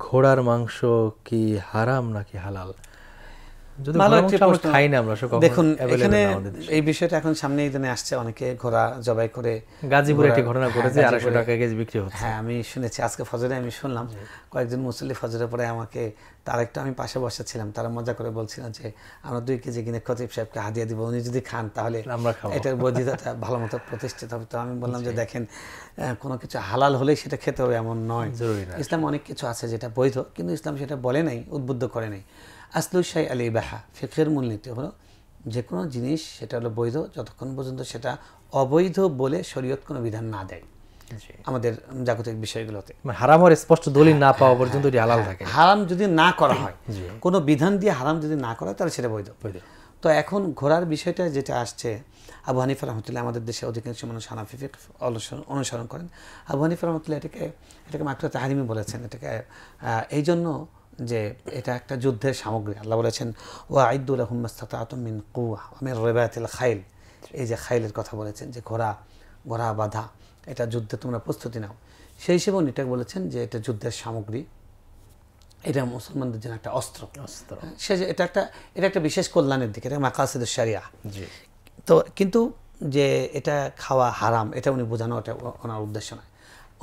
ঘোড়ার মাংস কি হারাম নাকি হালাল? যদি ভালো ঘোড়ার একটি মাংস আমরা প্রশ্ন। খাই না, আমরা কখনো দেখুন available এখানে না আমাদের দেশে। এই বিষয়টা এখন সামনে দিনে আসছে, অনেকে ঘোড়া জবাই করে গাজীপুরে একটি ঘোড়ার- ঘটনা হ্যাঁ, ঘটেছে, গাজীপুরে। 250 টাকা কেজি বিক্রি হচ্ছে। হ্যাঁ আমি শুনেছি, আজকে ফজরে আমি শুনলাম কয়েকজন মুসল্লি ফজরের পরে আমাকে, তার একটা আমি পাশে বসেছিলাম, তারা মজা করে বলছিলেন যে আমরা 2 কেজি কিনে খতিব সাহেবকে হাদিয়া দিব, উনি যদি খান তাহলে আমরা খাবো। এটার বৈধতাটা ভালো মতো প্রতিষ্ঠিত হবে। তো আমি বললাম যে দেখেন কোনো কিছু হালাল হলেই সেটা খেতে হবে এমন নয়। জরুরি না। ইসলাম অনেক কিছু আছে যেটা বৈধ, কিন্তু ইসলাম সেটা বলে নাই, উদ্বুদ্ধ করে নাই। আসলুল শাই আল ইবাহা, ফিকহের মূলনীতি হলো যে কোনো জিনিস সেটা হলো বৈধ যতক্ষণ পর্যন্ত সেটা অবৈধ বলে শরীয়ত কোনো বিধান না দেয় জি। আমাদের জাগতিক বিষয়গুলোতে। হারামের স্পষ্ট দলিল না পাওয়া পর্যন্ত এটি হালাল থাকে। হারাম যদি না করা হয়, জি। কোনো বিধান দিয়ে হারাম যদি না করা হয় তাহলে সেটা বৈধ। বৈধ। তো এখন ঘোড়ার বিষয়টা যেটা আসছে, আবু হানিফা রহমতুল্লাহ, আমাদের দেশে অধিকাংশ মানুষ হানাফি ফিকহ অনুসরণ করেন। আবু হানিফা রহমতুল্লাহ এটাকে মাকরুহ তাহরিমি বলেছেন, এটাকে এই জন্য যে এটা একটা যুদ্ধের সামগ্রী। আল্লাহ বলেছেন ওয়া আইদ্দু লাহুম মাসতাতাতুম মিন কুওয়া ওয়া মিন রিবাতিল খাইল। এই যে খাইলের কথা বলেছেন, যে ঘোড়া বাঁধা, এটা যুদ্ধে তোমরা প্রস্তুতি নাও, সেই হিসেবে উনি এটা বলেছেন যে এটা যুদ্ধের সামগ্রী, এটা মুসলমানদের জন্য একটা অস্ত্র। এটা একটা বিশেষ কল্যাণের দিকে, এটা মাকাসিদুশ শারিয়া। জি। তো কিন্তু যে এটা খাওয়া হারাম এটা উনি বোঝানো, এটা ওনার উদ্দেশ্য নয়।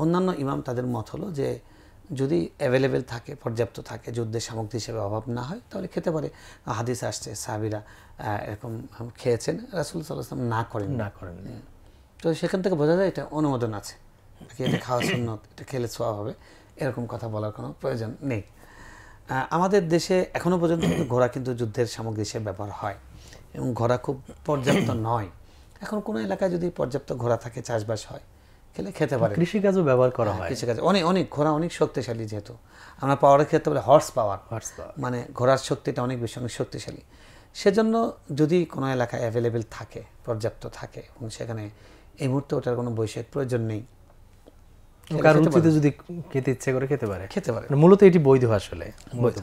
অন্যান্য ইমাম তাদের মত হলো যে যদি অ্যাভেলেবেল থাকে, পর্যাপ্ত থাকে, যুদ্ধের সামগ্রী হিসেবে অভাব না হয় তাহলে খেতে পারে। হাদিস আসছে সাহাবীরা এরকম খেয়েছেন, রাসূল সাল্লাল্লাহু আলাইহি ওয়াসাল্লাম না করেন। তো সেখান থেকে বোঝা যায় এটা অনুমোদন আছে, এটা খাওয়া সুন্নত, এটা খেলে ছোঁয়া হবে, এরকম কথা বলার কোনো প্রয়োজন নেই। আমাদের দেশে এখনো পর্যন্ত কিন্তু ঘোড়া কিন্তু যুদ্ধের সামগ্রী হিসেবে ব্যবহার হয়, এবং ঘোড়া খুব পর্যাপ্ত নয়। এখন কোনো এলাকায় যদি পর্যাপ্ত ঘোড়া থাকে, চাষবাস হয়, খেতে পারে। কৃষিকাজও ব্যবহার করা হয়। কৃষিকাজে অনেক ঘোড়া অনেক শক্তিশালী, যেহেতু আমরা পাওয়ারের ক্ষেত্রে বলে হর্স পাওয়ার, মানে ঘোড়ার শক্তিটা অনেক বেশি, অনেক শক্তিশালী। সেজন্য যদি কোনো এলাকায় অ্যাভেলেবেল থাকে, পর্যাপ্ত থাকে, এবং সেখানে এই মুহূর্তে ওটার কোনো বৈষয়িক প্রয়োজন নেই, কারণ রুচিতে যদি খেতে ইচ্ছে করে খেতে পারে। খেতে পারে। মূলত এটি বৈধ, আসলে বৈধ।